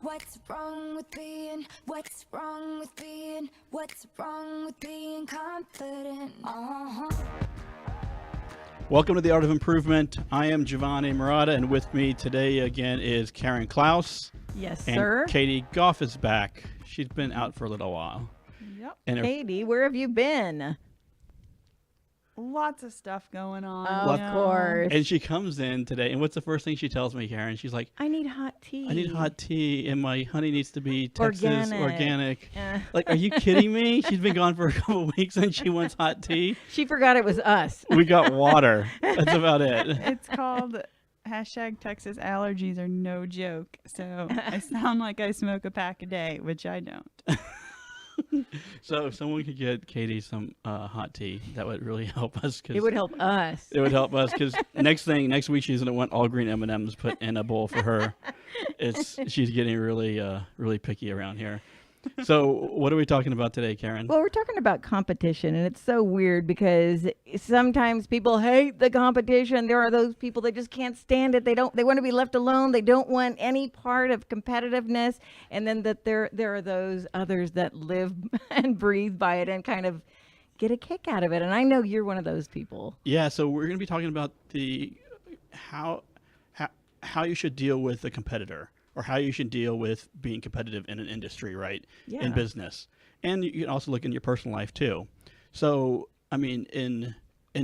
What's wrong with being confident? Welcome to the Art of Improvement. I am Giovanni Marotta, and with me today again is Karen Klaus. Yes, and sir. Katy Goff is back. She's been out for a little while. Yep. And Katy, where have you been? Lots of stuff going on. Of course. And she comes in today, and what's the first thing she tells me, Karen? She's like, I need hot tea. I need hot tea, and my honey needs to be Texas organic. Eh. Like, are you kidding me? She's been gone for a couple of weeks, and she wants hot tea. She forgot it was us. We got water. That's about it. It's called hashtag Texas allergies are no joke. So I sound like I smoke a pack a day, which I don't. So if someone could get Katy some hot tea, that would really help us. It would help us. It would help us because next week she's gonna want all green M&Ms put in a bowl for her. She's getting really picky around here. So what are we talking about today, Karen? Well, we're talking about competition, and it's so weird because sometimes people hate the competition. There are those people that just can't stand it. They want to be left alone. They don't want any part of competitiveness. And then there are those others that live and breathe by it and kind of get a kick out of it. And I know you're one of those people. Yeah. So we're going to be talking about how you should deal with a competitor, or how you should deal with being competitive in an industry, right? Yeah. In business. And you can also look in your personal life too. So, I mean, in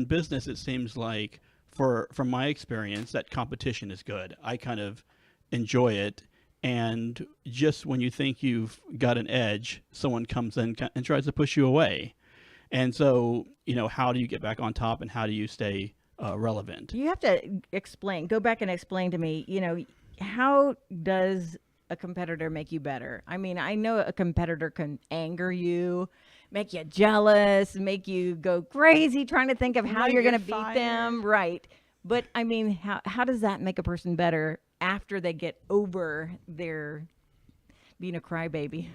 business, it seems like from my experience that competition is good. I kind of enjoy it. And just when you think you've got an edge, someone comes in and tries to push you away. And so, how do you get back on top, and how do you stay relevant? You have to go back and explain to me, how does a competitor make you better? I mean, I know a competitor can anger you, make you jealous, make you go crazy trying to think of how you're going to beat them. Right. But I mean, how does that make a person better after they get over their being a crybaby?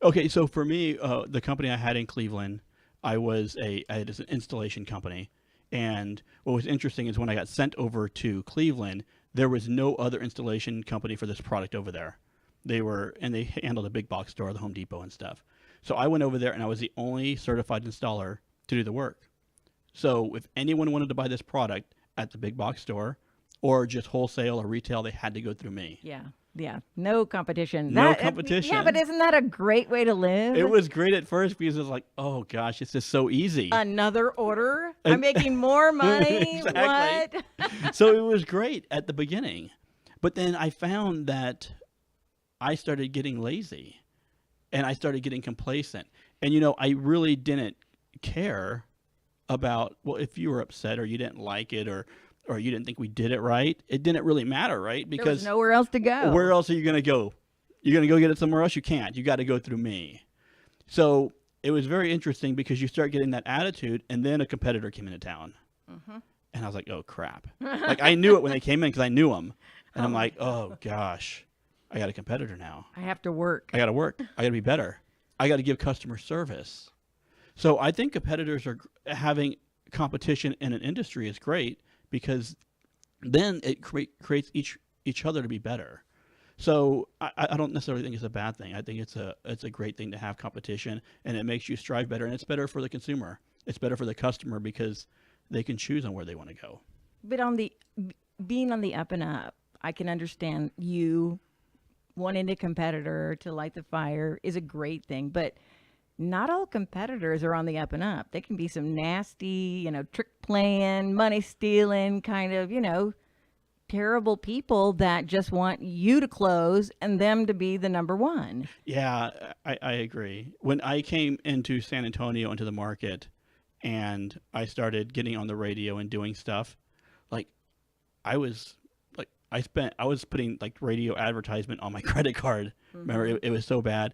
Okay. So for me, the company I had in Cleveland, I had an installation company. And what was interesting is when I got sent over to Cleveland, there was no other installation company for this product over there. They handled a big box store, the Home Depot and stuff. So I went over there, and I was the only certified installer to do the work. So if anyone wanted to buy this product at the big box store or just wholesale or retail, they had to go through me. Yeah. No competition. No competition. Yeah, but isn't that a great way to live? It was great at first because it was like, oh gosh, it's just so easy. Another order? I'm making more money. Exactly. What? So it was great at the beginning. But then I found that I started getting lazy and I started getting complacent. And, I really didn't care about, well, if you were upset or you didn't like it or you didn't think we did it right, it didn't really matter, right? Because there was nowhere else to go. Where else are you going to go? You're going to go get it somewhere else? You can't. You got to go through me. So it was very interesting because you start getting that attitude, and then a competitor came into town. Mm-hmm. And I was like, oh, crap. Like, I knew it when they came in because I knew them. And I'm like, oh, gosh, I got a competitor now. I have to work. I got to work. I got to be better. I got to give customer service. So I think competitors are having competition in an industry is great, because then it creates each other to be better. So I don't necessarily think it's a bad thing. I think it's a great thing to have competition, and it makes you strive better, and it's better for the consumer. It's better for the customer because they can choose on where they want to go. But being on the up and up, I can understand you wanting a competitor to light the fire is a great thing, but not all competitors are on the up and up. They can be some nasty, trick playing, money stealing kind of, terrible people that just want you to close and them to be the number one. Yeah, I agree. When I came into San Antonio into the market and I started getting on the radio and doing stuff, I was putting radio advertisement on my credit card. Mm-hmm. Remember, it was so bad.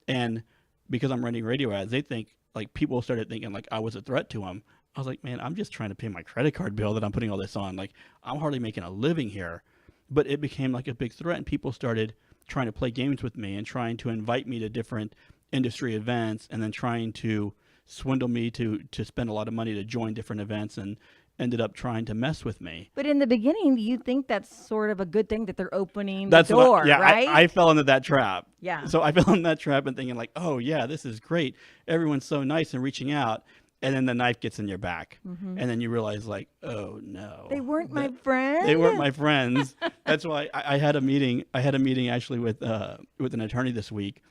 And because I'm running radio ads, they think, people started thinking I was a threat to them. I was like, man, I'm just trying to pay my credit card bill that I'm putting all this on. I'm hardly making a living here. But it became a big threat, and people started trying to play games with me and trying to invite me to different industry events, and then trying to swindle me to spend a lot of money to join different events. And ended up trying to mess with me. But in the beginning, you think that's sort of a good thing that they're opening That's the door, yeah, right? I fell into that trap. Yeah. So I fell in that trap and thinking like, oh yeah, this is great. Everyone's so nice and reaching out. And then the knife gets in your back. And then you realize like, oh no. They weren't my friends. They weren't my friends. That's why I had a meeting. I had a meeting actually with an attorney this week,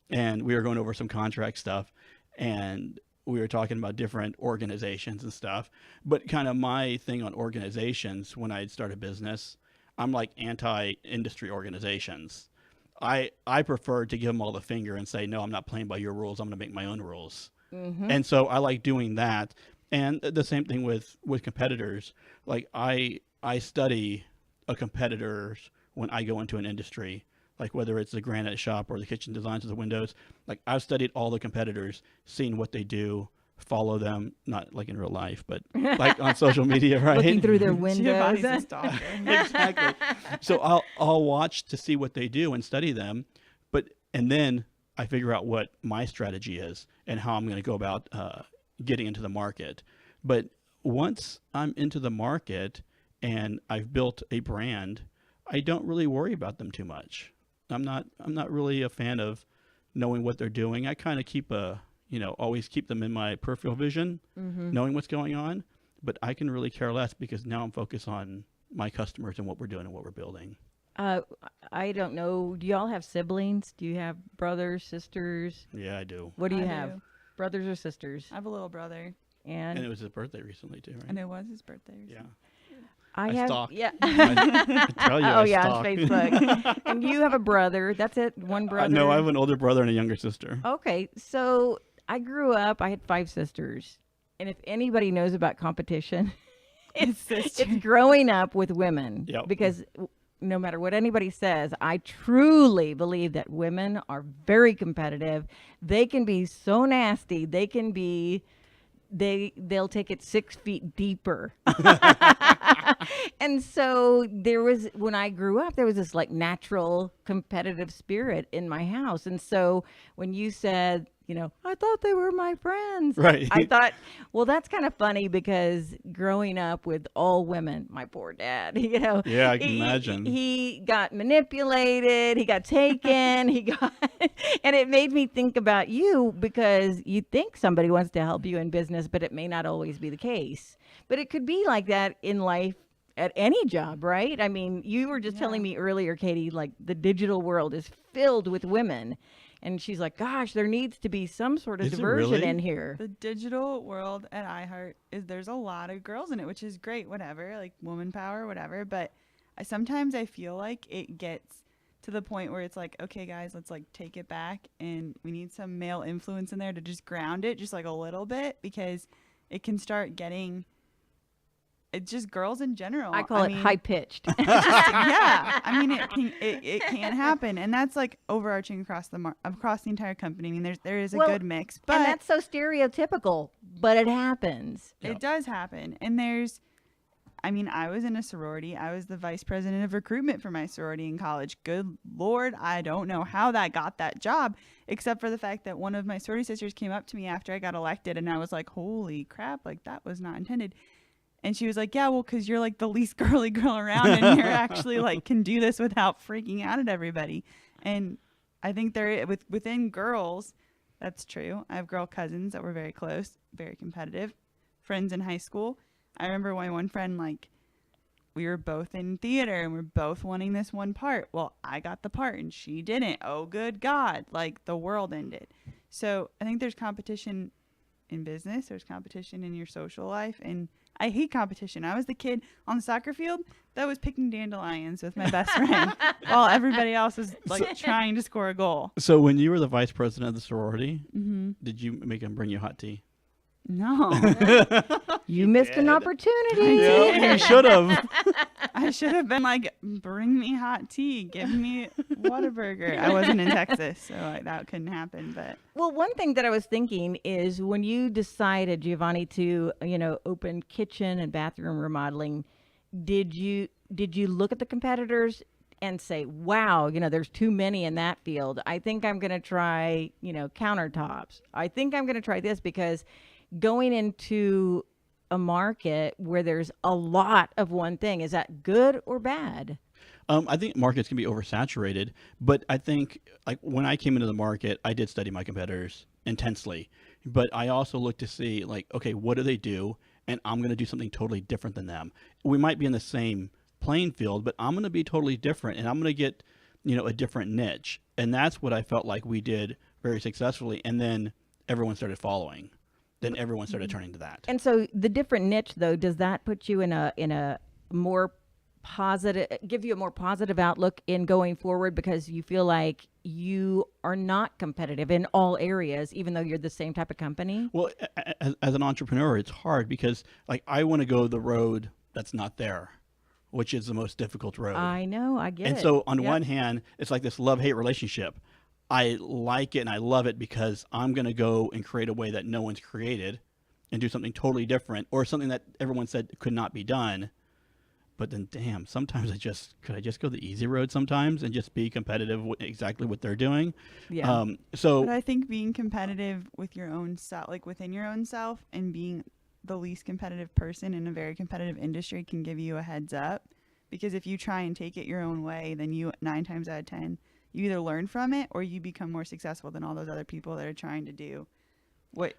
and we were going over some contract stuff, and we were talking about different organizations and stuff. But kind of my thing on organizations when I'd start a business, I'm like anti-industry organizations. I prefer to give them all the finger and say, no, I'm not playing by your rules. I'm going to make my own rules. And so I like doing that. And the same thing with competitors. Like I study a competitors when I go into an industry, like whether it's the granite shop or the kitchen designs of the windows. Like I've studied all the competitors, seen what they do, follow them, not like in real life, but like on social media, right? Looking through their windows. Giovanni's a stalker. Exactly. So I'll watch to see what they do and study them, and then I figure out what my strategy is and how I'm going to go about getting into the market. But once I'm into the market and I've built a brand, I don't really worry about them too much. I'm not really a fan of knowing what they're doing. I kind of keep always keep them in my peripheral vision, knowing what's going on. But I can really care less because now I'm focused on my customers and what we're doing and what we're building. I don't know. Do y'all have siblings? Do you have brothers, sisters? Yeah, I do. What do you I have? do. Brothers or sisters? I have a little brother, And it was his birthday recently too, right? and it was his birthday. Yeah. I I have. stalk. Yeah. I tell you, Oh I yeah, stalk. on Facebook. And you have a brother. That's it. One brother. No, I have an older brother and a younger sister. Okay, so I grew up. I had 5 sisters, and if anybody knows about competition, it's growing up with women. Yep. Because no matter what anybody says, I truly believe that women are very competitive. They can be so nasty. They can be. They'll take it 6 feet deeper. And so when I grew up, there was this like natural competitive spirit in my house. And so when you said, I thought they were my friends. Right. I thought, well, that's kind of funny because growing up with all women, my poor dad, Yeah, I can imagine. He got manipulated, he got taken, and it made me think about you because you think somebody wants to help you in business, but it may not always be the case. But it could be like that in life at any job, right? I mean, you were just telling me earlier, Katy, like the digital world is filled with women. And she's like, gosh, there needs to be some sort of Is it diversion really? in here. The digital world at iHeart there's a lot of girls in it, which is great, whatever, like woman power, whatever. But sometimes I feel like it gets to the point where it's like, okay, guys, let's like take it back, and we need some male influence in there to just ground it, just like a little bit, because it can start getting. It's just girls in general. I call it high pitched. Yeah, I mean it can happen, and that's like overarching across the entire company. I mean, there is a good mix, but and that's so stereotypical, but it happens. it does happen. And I was in a sorority. I was the vice president of recruitment for my sorority in college. Good Lord, I don't know how that got that job, except for the fact that one of my sorority sisters came up to me after I got elected, and I was like, holy crap, like that was not intended. And she was like, yeah, well, because you're like the least girly girl around, and you're actually like can do this without freaking out at everybody. And I think within girls, that's true. I have girl cousins that were very close, very competitive, friends in high school. I remember my one friend, like, we were both in theater and we're both wanting this one part. Well, I got the part and she didn't. Oh, good God. Like, the world ended. So I think there's competition in business. There's competition in your social life. And I hate competition. I was the kid on the soccer field that was picking dandelions with my best friend while everybody else was like trying to score a goal. So when you were the vice president of the sorority, Mm-hmm. did you make him bring you hot tea? No. You missed an opportunity. Yeah, you should have. I should have been like, bring me hot tea, give me Whataburger. I wasn't in Texas, so that couldn't happen. But Well, one thing that I was thinking is when you decided, Giovanni, to open kitchen and bathroom remodeling, did you look at the competitors and say, wow, there's too many in that field. I think I'm going to try, countertops. I think I'm going to try this, because going into a market where there's a lot of one thing? Is that good or bad? I think markets can be oversaturated, but I think like when I came into the market, I did study my competitors intensely, but I also looked to see like, okay, what do they do? And I'm going to do something totally different than them. We might be in the same playing field, but I'm going to be totally different, and I'm going to get, a different niche. And that's what I felt like we did very successfully. And then everyone started following. Then everyone started turning to that. And so the different niche, though, does that put you in a more positive, give you a more positive outlook in going forward because you feel like you are not competitive in all areas, even though you're the same type of company? Well, as an entrepreneur, it's hard because like I want to go the road that's not there, which is the most difficult road. I know, I get it. And so on Yep. one hand, it's like this love-hate relationship. I like it and I love it because I'm going to go and create a way that no one's created and do something totally different or something that everyone said could not be done. But then, damn, sometimes could I just go the easy road sometimes and just be competitive with exactly what they're doing? Yeah. So But I think being competitive with your own self, like within your own self, and being the least competitive person in a very competitive industry can give you a heads up. Because if you try and take it your own way, then you 9 times out of 10, you either learn from it or you become more successful than all those other people that are trying to do what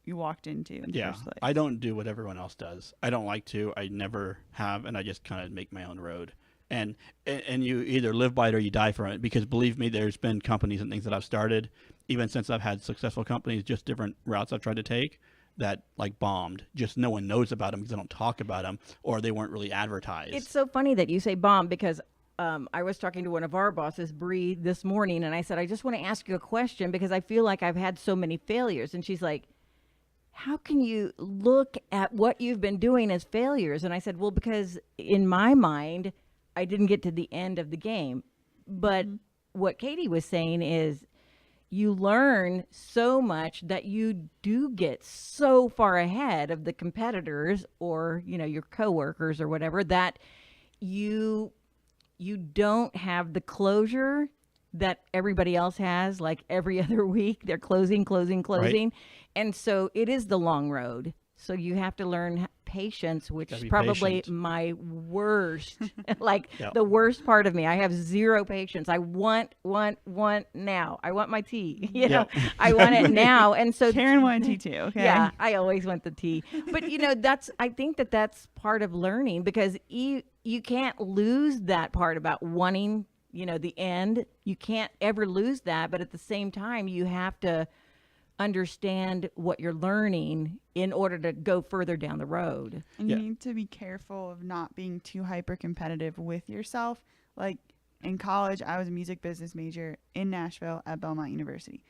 you walked into in the yeah, first place. I don't do what everyone else does. I don't like to. I never have, and I just kind of make my own road. And you either live by it or you die from it. Because believe me, there's been companies and things that I've started, even since I've had successful companies, just different routes I've tried to take that like bombed. Just no one knows about them because they don't talk about them or they weren't really advertised. It's so funny that you say bomb because I was talking to one of our bosses, Bree, this morning, and I said, I just want to ask you a question because I feel like I've had so many failures. And she's like, how can you look at what you've been doing as failures? And I said, well, because in my mind, I didn't get to the end of the game. But what Katy was saying is you learn so much that you do get so far ahead of the competitors or, your coworkers or whatever that you don't have the closure that everybody else has, like every other week they're closing. Right. And so it is the long road. So you have to learn patience, which Gotta is be probably patient. my worst, like Yep. the worst part of me. I have zero patience. I want now. I want my tea. I want it now. And so Karen wanted tea too, okay? yeah, I always want the tea. But I think that's part of learning because you can't lose that part about wanting, the end. You can't ever lose that, but at the same time you have to understand what you're learning in order to go further down the road. And Yeah. you need to be careful of not being too hyper competitive with yourself. Like in college, I was a music business major in Nashville at Belmont University.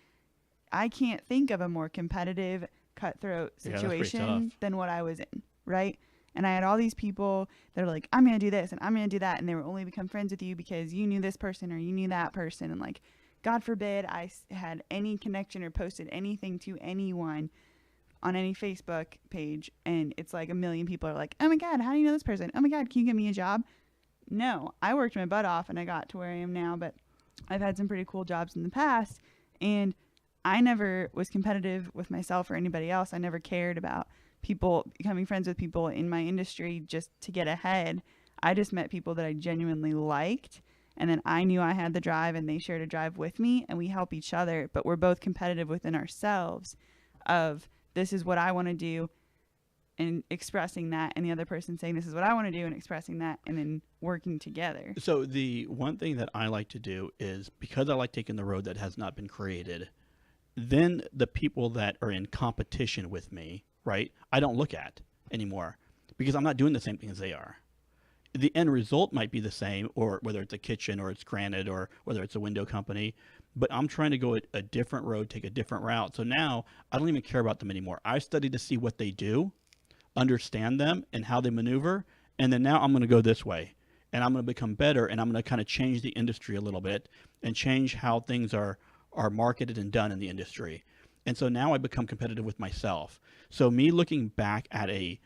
I can't think of a more competitive, cutthroat Yeah, that's pretty situation tough. than what I was in, right? And I had all these people that were like, I'm going to do this and I'm going to do that. And they would only become friends with you because you knew this person or you knew that person. And like, God forbid I had any connection or posted anything to anyone on any Facebook page. And it's like a million people are like, oh my God, how do you know this person? Oh my God, can you get me a job? No, I worked my butt off and I got to where I am now. But I've had some pretty cool jobs in the past. And I never was competitive with myself or anybody else. I never cared about people becoming friends with people in my industry just to get ahead. I just met people that I genuinely liked. And then I knew I had the drive and they shared a drive with me and we help each other. But we're both competitive within ourselves of this is what I want to do and expressing that. And the other person saying this is what I want to do and expressing that and then working together. So the one thing that I like to do is because I like taking the road that has not been created, then the people that are in competition with me, right, I don't look at anymore because I'm not doing the same thing as they are. The end result might be the same, or whether it's a kitchen or it's granite or whether it's a window company, but I'm trying to go a different road, take a different route. So now I don't even care about them anymore. I study to see what they do, understand them and how they maneuver, and then now I'm going to go this way and I'm going to become better and I'm going to kind of change the industry a little bit and change how things are marketed and done in the industry. And so now I become competitive with myself. So me looking back at a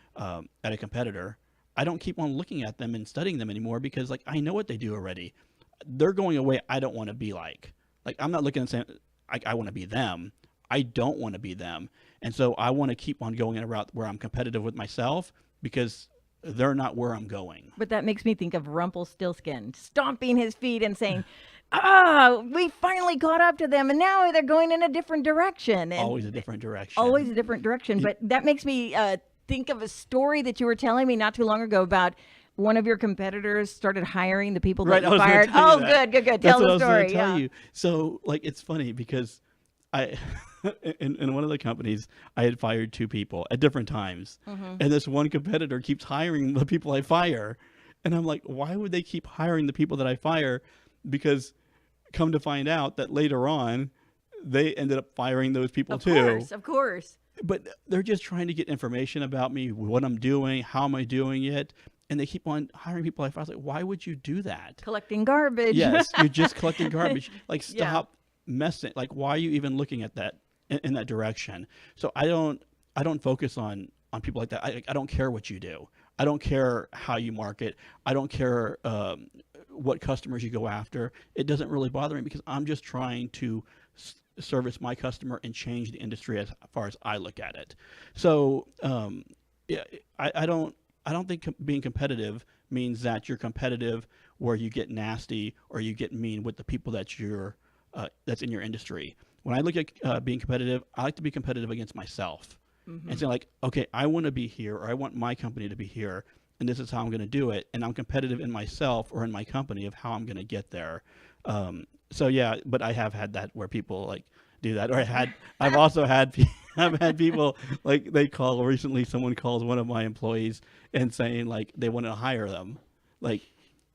competitor, I don't keep on looking at them and studying them anymore because like I know what they do already. They're going away. I don't want to be like I'm not looking and saying I want to be them. I don't want to be them. And so I want to keep on going in a route where I'm competitive with myself because they're not where I'm going. But that makes me think of Rumpelstiltskin stomping his feet and saying, "Ah, we finally caught up to them, and now they're going in a different direction." And Always a different direction. always a different direction. But that makes me think of a story that you were telling me not too long ago about one of your competitors started hiring the people that Right, I you was gonna fired. tell you Oh, that. good. That's Tell what I the was gonna story. tell Yeah. you. So, like, it's funny because I, in one of the companies, I had fired 2 people at different times, Mm-hmm. and this one competitor keeps hiring the people I fire, and I'm like, why would they keep hiring the people that I fire? Because come to find out that later on, they ended up firing those people too. Of course. But they're just trying to get information about me, what I'm doing, how am I doing it, and they keep on hiring people I fire. I was like, why would you do that? Collecting garbage. Yes, you're just collecting garbage. Like, Yeah. stop messing. Like, why are you even looking at that in that direction? So I don't focus on people like that. I don't care what you do. I don't care how you market. I don't care what customers you go after. It doesn't really bother me because I'm just trying to service my customer and change the industry as far as I look at it. So yeah, I don't think being competitive means that you're competitive where you get nasty or you get mean with the people that you're that's in your industry. When I look at being competitive, I like to be competitive against myself and say like, okay, I want to be here or I want my company to be here, and this is how I'm going to do it. And I'm competitive in myself or in my company of how I'm going to get there. So yeah, but I have had that where people like do that, or I've also had I've had people like someone calls one of my employees and saying like they want to hire them, like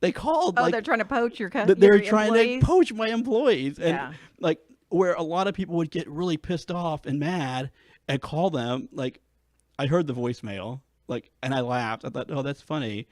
they called. Oh, like, they're trying to poach your they're your trying employees? to poach my employees, and Yeah. like where a lot of people would get really pissed off and mad and call them. Like I heard the voicemail, like, and I laughed. I thought, oh, that's funny.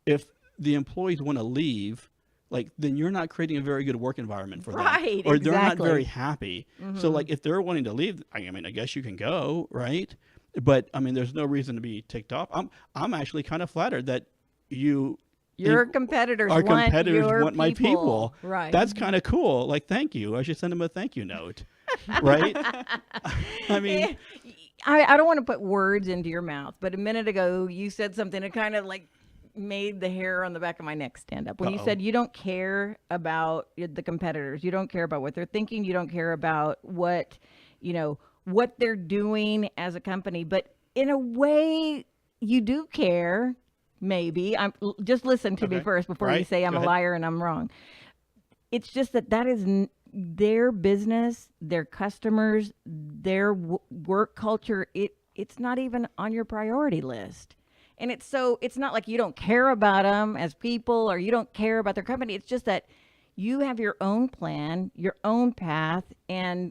If the employees want to leave, like, then you're not creating a very good work environment for them, Right, or they're not exactly. very happy. So like if they're wanting to leave, I mean, I guess you can go, right? But I mean, there's no reason to be ticked off. I'm actually kind of flattered that you. Your think competitors our want competitors your want my people. Right. That's kind of cool. Like, thank you. I should send them a thank you note, right? I mean, I don't want to put words into your mouth, but a minute ago you said something that kind of like made the hair on the back of my neck stand up when you said you don't care about the competitors. You don't care about what they're thinking. You don't care about what they're doing as a company. But in a way, you do care. Maybe just listen to me Okay. first before you Right. say I'm Go a ahead. liar and I'm wrong. It's just that is their business, their customers, their work culture. It's not even on your priority list. And it's not like you don't care about them as people or you don't care about their company. It's just that you have your own plan, your own path, and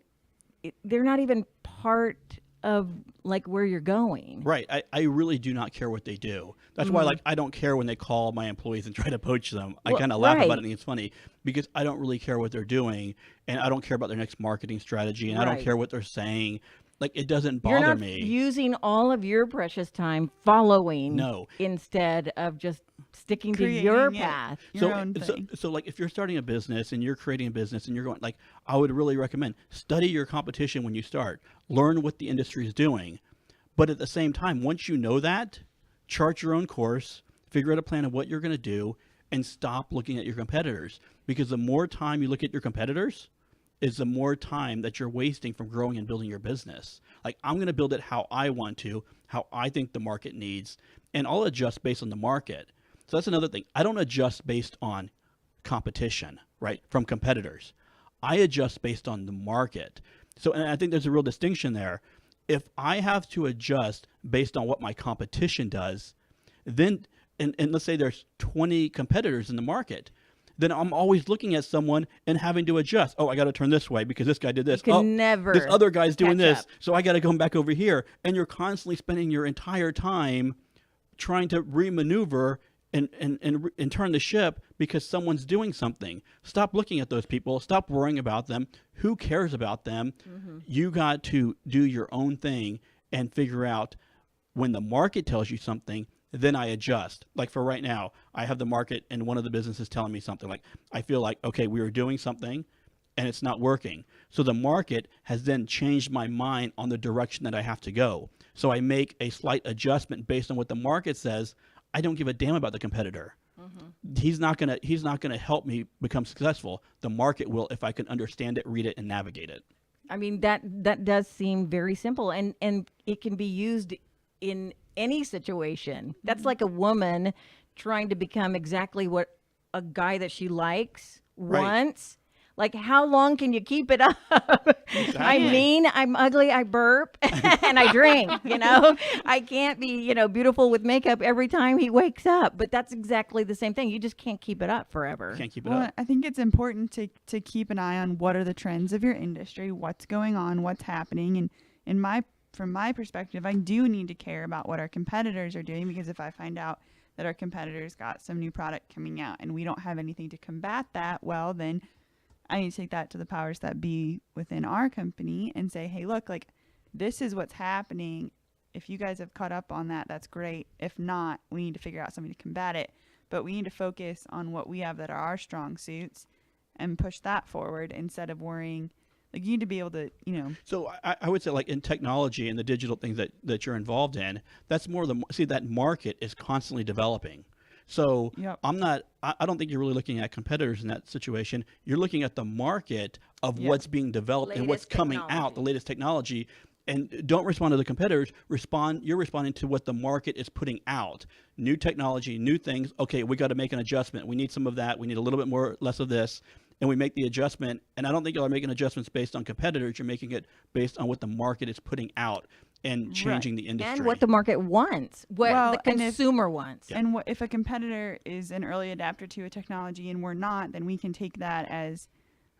they're not even part of like where you're going. right. I really do not care what they do. That's why, like, I don't care when they call my employees and try to poach them. I Well, kind of laugh right. about it and think it's funny because I don't really care what they're doing, and I don't care about their next marketing strategy, and I don't Right. care what they're saying. Like, it doesn't You're bother not me. using all of your precious time following No. instead of just sticking to your Creating it. path. Your own thing. So like if you're starting a business and you're creating a business and you're going, like, I would really recommend study your competition when you start, learn what the industry is doing. But at the same time, once you know that, chart your own course, figure out a plan of what you're going to do, and stop looking at your competitors. Because the more time you look at your competitors is the more time that you're wasting from growing and building your business. Like, I'm going to build it how I want to, how I think the market needs, and I'll adjust based on the market. So that's another thing. I don't adjust based on competition, right, from competitors. I adjust based on the market. So, and I think there's a real distinction there. If I have to adjust based on what my competition does, then, and let's say there's 20 competitors in the market, then I'm always looking at someone and having to adjust. Oh, I got to turn this way because this guy did this. You Oh, can never this other guy's doing catch this, up. so I got to come back over here. And you're constantly spending your entire time trying to remaneuver and turn the ship because someone's doing something. Stop looking at those people. Stop worrying about them. Who cares about them? You got to do your own thing and figure out when the market tells you something, then I adjust. Like for right now, I have the market and one of the businesses telling me something. Like I feel like, okay, we were doing something and it's not working. So the market has then changed my mind on the direction that I have to go. So I make a slight adjustment based on what the market says. I don't give a damn about the competitor. He's not gonna help me become successful. The market will, if I can understand it, read it, and navigate it. I mean, that does seem very simple, and it can be used in any situation. That's like a woman trying to become exactly what a guy that she likes wants. Like, how long can you keep it up? Exactly. I mean, I'm ugly, I burp, and I drink, I can't be, beautiful with makeup every time he wakes up. But that's exactly the same thing. You just can't keep it up forever. Can't keep it Well, up. I think it's important to keep an eye on what are the trends of your industry, what's going on, what's happening. And from my perspective, I do need to care about what our competitors are doing, because if I find out that our competitors got some new product coming out and we don't have anything to combat that, well, then I need to take that to the powers that be within our company and say, hey, look, like, this is what's happening. If you guys have caught up on that, that's great. If not, we need to figure out something to combat it. But we need to focus on what we have that are our strong suits and push that forward instead of worrying. Like, you need to be able to, So I would say, like, in technology and the digital things that you're involved in, that's more that market is constantly developing. So Yep. I don't think you're really looking at competitors in that situation. You're looking at the market of Yeah. what's being developed and what's Latest coming out, the latest technology. And don't respond to the competitors. You're responding to what the market is putting out. New technology, new things. Okay, we got to make an adjustment. We need some of that. We need a little bit more, less of this. And we make the adjustment. And I don't think you're making adjustments based on competitors. You're making it based on what the market is putting out and changing the industry. And what the market wants, what Well, the and if- consumer wants. And if a competitor is an early adapter to a technology and we're not, then we can take that as,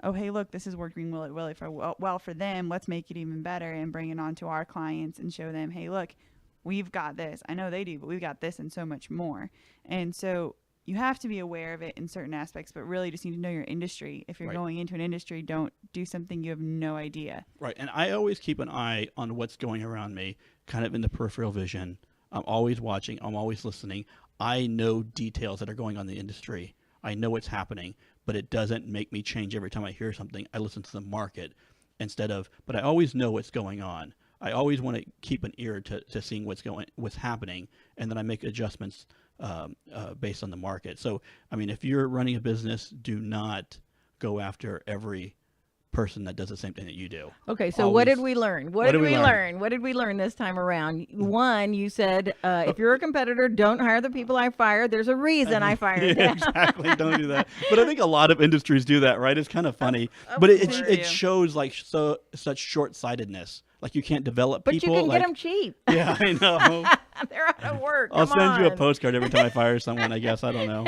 oh, hey, look, this is working well for them. Let's make it even better and bring it on to our clients and show them, hey, look, we've got this. I know they do, but we've got this and so much more. And so you have to be aware of it in certain aspects, but really just need to know your industry. If you're Right. going into an industry, don't do something you have no idea. Right. And I always keep an eye on what's going around me, kind of in the peripheral vision. I'm always watching. I'm always listening. I know details that are going on in the industry. I know what's happening, but it doesn't make me change every time I hear something. I listen to the market but I always know what's going on. I always want to keep an ear to seeing what's happening, and then I make adjustments based on the market. So, I mean, if you're running a business, do not go after every person that does the same thing that you do. Okay, so what did Always- we learn? What did we learn? What did we learn this time around? One, you said if you're a competitor, don't hire the people I fired. There's a reason I fired Yeah, them. exactly. Don't do that. But I think a lot of industries do that, right? It's kind of funny, but course. it shows like such short-sightedness. Like, you can't develop But people. you can like, get them cheap. Yeah, I know. They're out of work. I'll Come send you a on. postcard every time I fire someone, I guess. I don't know.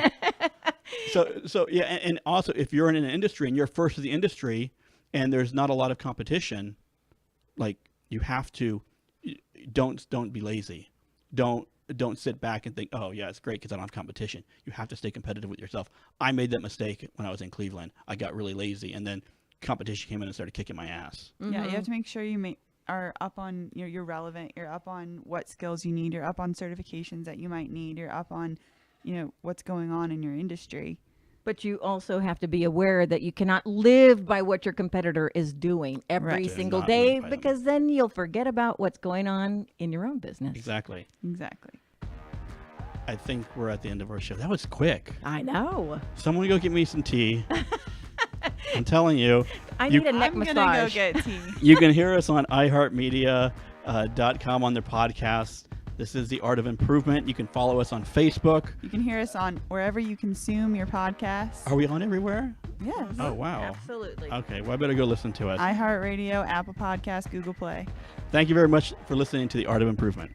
So yeah, and also if you're in an industry and you're first of the industry and there's not a lot of competition, like, you have to don't be lazy. Don't sit back and think, oh yeah, it's great because I don't have competition. You have to stay competitive with yourself. I made that mistake when I was in Cleveland. I got really lazy, and then competition came in and started kicking my ass. Yeah, you have to make sure you are up on, you're relevant. You're up on what skills you need. You're up on certifications that you might need. You're up on, what's going on in your industry. But you also have to be aware that you cannot live by what your competitor is doing every Right. Do single not day, live by them. because then you'll forget about what's going on in your own business. Exactly. Exactly. I think we're at the end of our show. That was quick. I know. Someone go get me some tea. I'm telling you. I You- need a neck I'm massage. gonna go get tea. You can hear us on iHeartMedia.com on their podcast. This is The Art of Improvement. You can follow us on Facebook. You can hear us on wherever you consume your podcasts. Are we on everywhere? Yes. Oh, wow. Absolutely. Okay, well, I better go listen to us. iHeartRadio, Apple Podcasts, Google Play. Thank you very much for listening to The Art of Improvement.